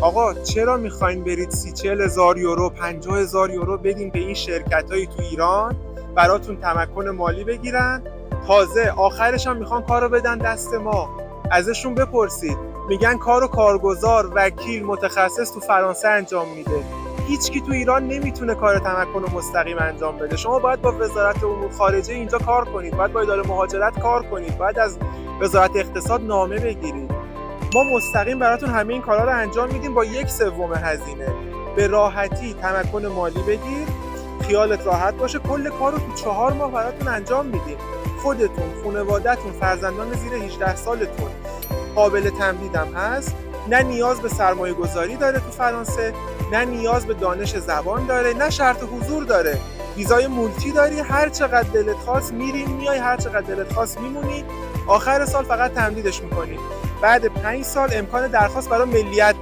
آقا چرا میخواین برید 30-40 هزار یورو 50 هزار یورو بدین به این شرکت‌های تو ایران براتون تمکن مالی بگیرن، تازه آخرش هم میخوان کارو بدن دست ما. ازشون بپرسید، میگن کارو کارگزار، وکیل، متخصص تو فرانسه انجام میده. هیچکی تو ایران نمیتونه کار تمکن مستقیم انجام بده. شما باید با وزارت امور خارجه اینجا کار کنید، باید با اداره مهاجرت کار کنید، باید از وزارت اقتصاد نامه بگیرید. ما مستقیم براتون همه این کارا رو انجام میدیم با 1/3 هزینه. به راحتی تمکن مالی بگیر، خیالت راحت باشه، کل کار رو تو 4 ماه براتون انجام میدیم. خودتون، خانواده‌تون، فرزندان زیر 18 سالتون قابل تمدیدم هست. نه نیاز به سرمایه گذاری داره تو فرانسه، نه نیاز به دانش زبان داره، نه شرط حضور داره. ویزای مولتی داری، هر چقدر دلت خواست میری میای، هر چقدر دلت خواست میمونی. آخر سال فقط تمدیدش میکنی. بعد 5 سال امکان درخواست برای ملیت داری.